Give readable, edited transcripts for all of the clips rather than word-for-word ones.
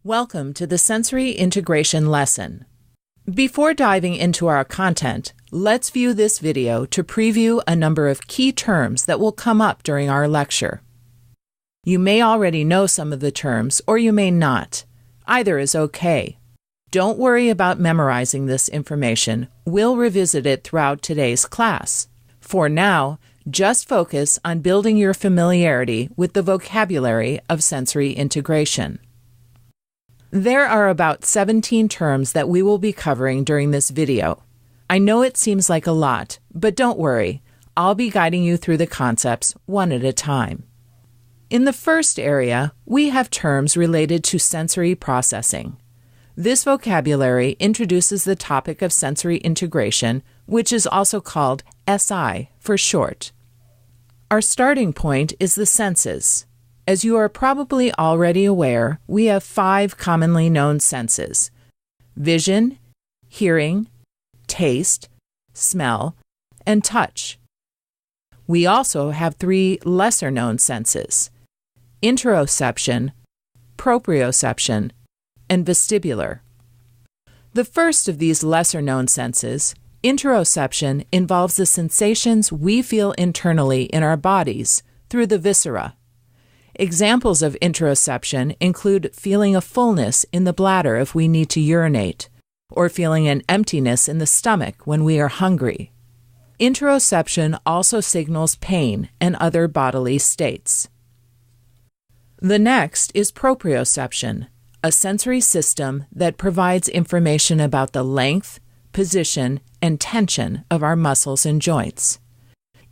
Welcome to the Sensory Integration lesson. Before diving into our content, let's view this video to preview a number of key terms that will come up during our lecture. You may already know some of the terms, or you may not. Either is okay. Don't worry about memorizing this information. We'll revisit it throughout today's class. For now, just focus on building your familiarity with the vocabulary of sensory integration. There are about 17 terms that we will be covering during this video. I know it seems like a lot, but don't worry. I'll be guiding you through the concepts one at a time. In the first area, we have terms related to sensory processing. This vocabulary introduces the topic of sensory integration, which is also called SI for short. Our starting point is the senses. As you are probably already aware, we have 5 commonly known senses: vision, hearing, taste, smell, and touch. We also have 3 lesser-known senses: Interoception, Proprioception, and Vestibular. The first of these lesser-known senses, Interoception, involves the sensations we feel internally in our bodies through the viscera. Examples of interoception include feeling a fullness in the bladder if we need to urinate, or feeling an emptiness in the stomach when we are hungry. Interoception also signals pain and other bodily states. The next is proprioception, a sensory system that provides information about the length, position, and tension of our muscles and joints.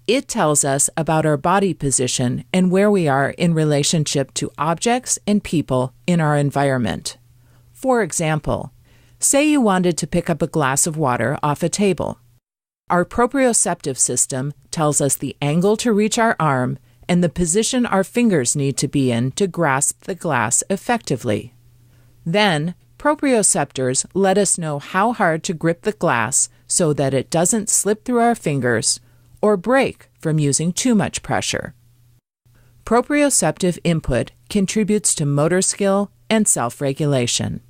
It tells us about our body position and where we are in relationship to objects and people in our environment. For example, say you wanted to pick up a glass of water off a table. Our proprioceptive system tells us the angle to reach our arm and the position our fingers need to be in to grasp the glass effectively. Then, proprioceptors let us know how hard to grip the glass so that it doesn't slip through our fingers or break from using too much pressure. Proprioceptive input contributes to motor skill and self-regulation.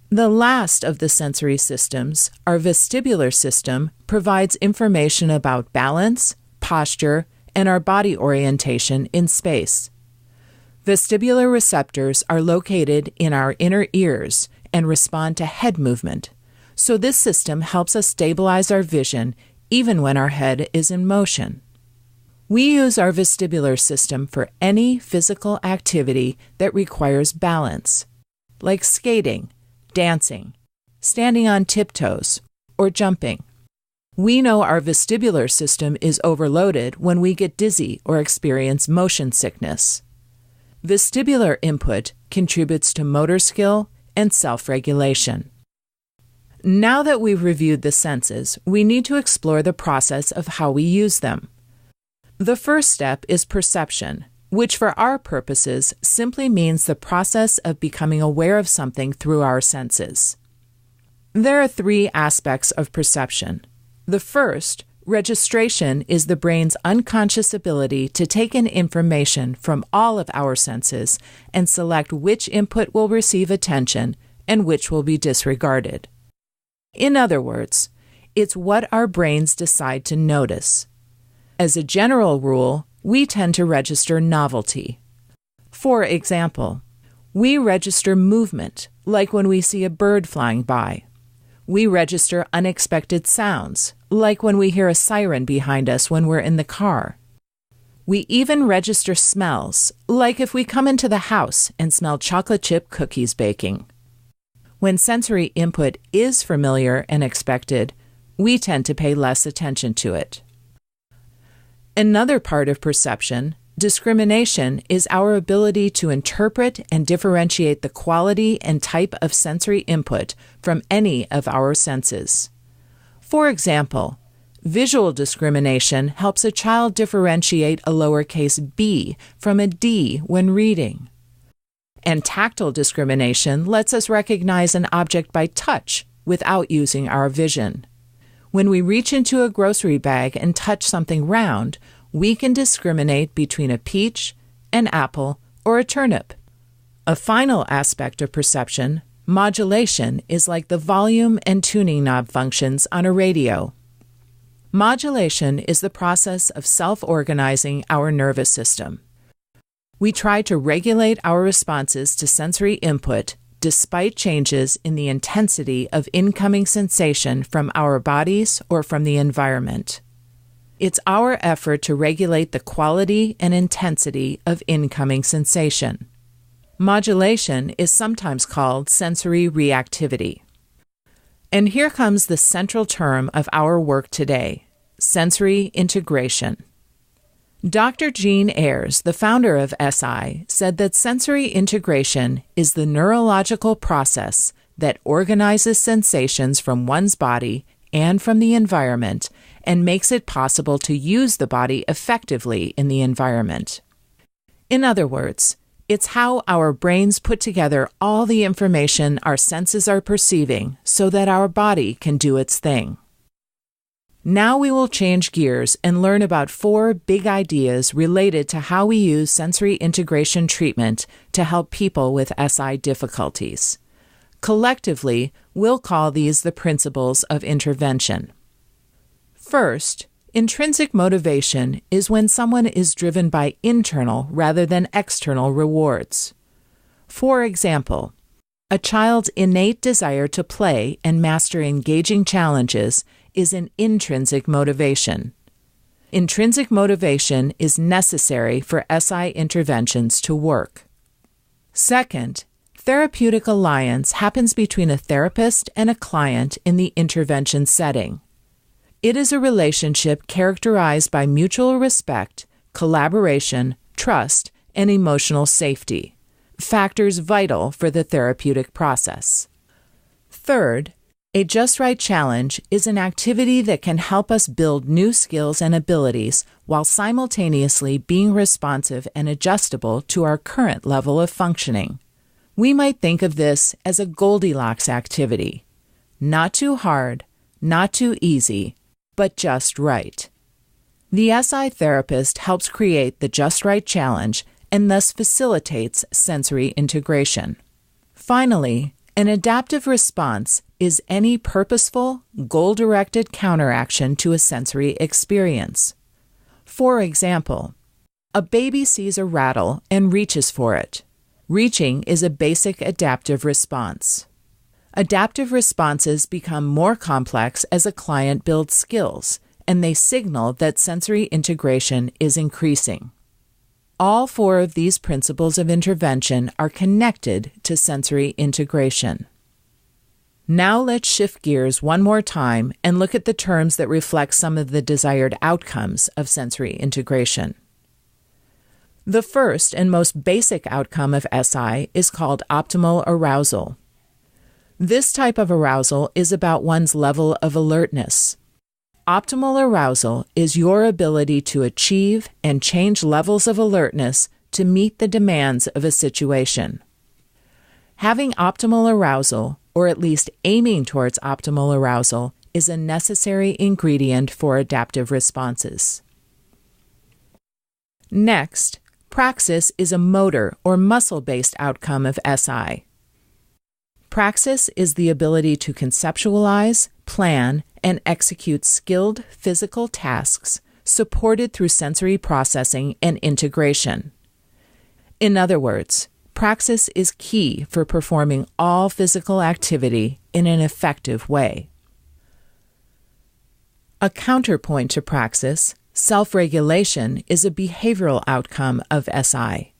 The last of the sensory systems, our vestibular system, provides information about balance, posture, and our body orientation in space. Vestibular receptors are located in our inner ears and respond to head movement, so this system helps us stabilize our vision even when our head is in motion. We use our vestibular system for any physical activity that requires balance, like skating, dancing, standing on tiptoes, or jumping. We know our vestibular system is overloaded when we get dizzy or experience motion sickness. Vestibular input contributes to motor skill and self-regulation. Now that we've reviewed the senses, we need to explore the process of how we use them. The first step is perception, which for our purposes simply means the process of becoming aware of something through our senses. There are 3 aspects of perception. The first, registration, is the brain's unconscious ability to take in information from all of our senses and select which input will receive attention and which will be disregarded. In other words, it's what our brains decide to notice. As a general rule, we tend to register novelty. For example, we register movement, like when we see a bird flying by. We register unexpected sounds, like when we hear a siren behind us when we're in the car. We even register smells, like if we come into the house and smell chocolate chip cookies baking. When sensory input is familiar and expected, we tend to pay less attention to it. Another part of perception, discrimination, is our ability to interpret and differentiate the quality and type of sensory input from any of our senses. For example, visual discrimination helps a child differentiate a lowercase b from a d when reading. And tactile discrimination lets us recognize an object by touch without using our vision. When we reach into a grocery bag and touch something round, we can discriminate between a peach, an apple, or a turnip. A final aspect of perception, modulation, is like the volume and tuning knob functions on a radio. Modulation is the process of self-organizing our nervous system. We try to regulate our responses to sensory input despite changes in the intensity of incoming sensation from our bodies or from the environment. It's our effort to regulate the quality and intensity of incoming sensation. Modulation is sometimes called sensory reactivity. And here comes the central term of our work today, sensory integration. Dr. Jean Ayres, the founder of SI, said that sensory integration is the neurological process that organizes sensations from one's body and from the environment and makes it possible to use the body effectively in the environment. In other words, it's how our brains put together all the information our senses are perceiving so that our body can do its thing. Now we will change gears and learn about 4 big ideas related to how we use sensory integration treatment to help people with SI difficulties. Collectively, we'll call these the principles of intervention. First, intrinsic motivation is when someone is driven by internal rather than external rewards. For example, a child's innate desire to play and master engaging challenges is an intrinsic motivation. Intrinsic motivation is necessary for SI interventions to work. Second, Therapeutic Alliance happens between a therapist and a client in the intervention setting. It is a relationship characterized by mutual respect, collaboration, trust, and emotional safety, factors vital for the therapeutic process. Third, a Just Right challenge is an activity that can help us build new skills and abilities while simultaneously being responsive and adjustable to our current level of functioning. We might think of this as a Goldilocks activity. Not too hard, not too easy, but just right. The SI therapist helps create the Just Right challenge and thus facilitates sensory integration. Finally, an adaptive response is any purposeful, goal-directed counteraction to a sensory experience. For example, a baby sees a rattle and reaches for it. Reaching is a basic adaptive response. Adaptive responses become more complex as a client builds skills, and they signal that sensory integration is increasing. All 4 of these principles of intervention are connected to sensory integration. Now let's shift gears one more time and look at the terms that reflect some of the desired outcomes of sensory integration. The first and most basic outcome of SI is called optimal arousal. This type of arousal is about one's level of alertness. Optimal arousal is your ability to achieve and change levels of alertness to meet the demands of a situation. Having optimal arousal, or at least aiming towards optimal arousal, is a necessary ingredient for adaptive responses. Next, praxis is a motor or muscle-based outcome of SI. Praxis is the ability to conceptualize, plan, and execute skilled physical tasks supported through sensory processing and integration. In other words, praxis is key for performing all physical activity in an effective way. A counterpoint to praxis, self-regulation, is a behavioral outcome of SI.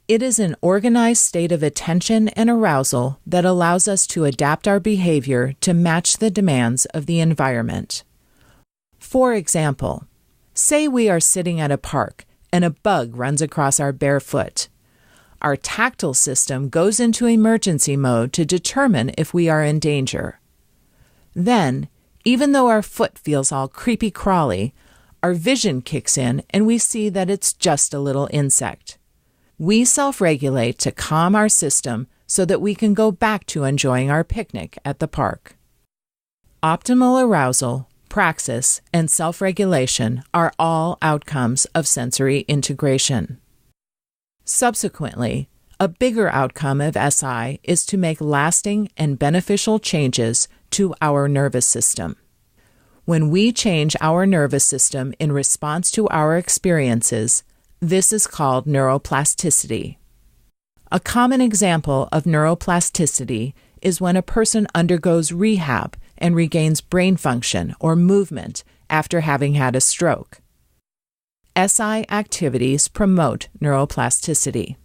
It is an organized state of attention and arousal that allows us to adapt our behavior to match the demands of the environment. For example, say we are sitting at a park and a bug runs across our bare foot. Our tactile system goes into emergency mode to determine if we are in danger. Then, even though our foot feels all creepy-crawly, our vision kicks in and we see that it's just a little insect. We self-regulate to calm our system so that we can go back to enjoying our picnic at the park. Optimal arousal, praxis, and self-regulation are all outcomes of sensory integration. Subsequently, A bigger outcome of SI is to make lasting and beneficial changes to our nervous system. When we change our nervous system in response to our experiences, this is called neuroplasticity. A common example of neuroplasticity is when a person undergoes rehab and regains brain function or movement after having had a stroke. SI activities promote neuroplasticity.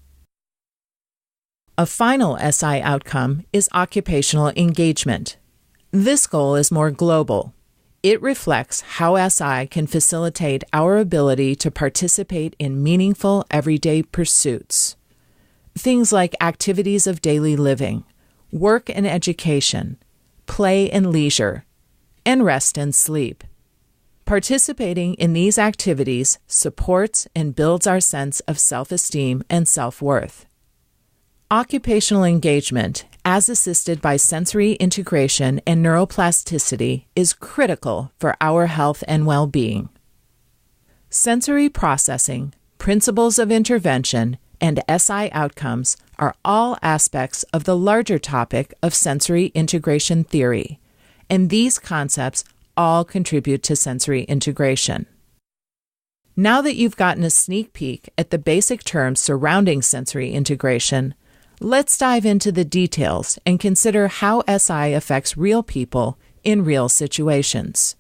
A final SI outcome is occupational engagement. This goal is more global. It reflects how SI can facilitate our ability to participate in meaningful everyday pursuits. Things like activities of daily living, work and education, play and leisure, and rest and sleep. Participating in these activities supports and builds our sense of self-esteem and self-worth. Occupational engagement, as assisted by sensory integration and neuroplasticity, is critical for our health and well-being. Sensory processing, principles of intervention, and SI outcomes are all aspects of the larger topic of sensory integration theory, and these concepts all contribute to sensory integration. Now that you've gotten a sneak peek at the basic terms surrounding sensory integration, let's dive into the details and consider how SI affects real people in real situations.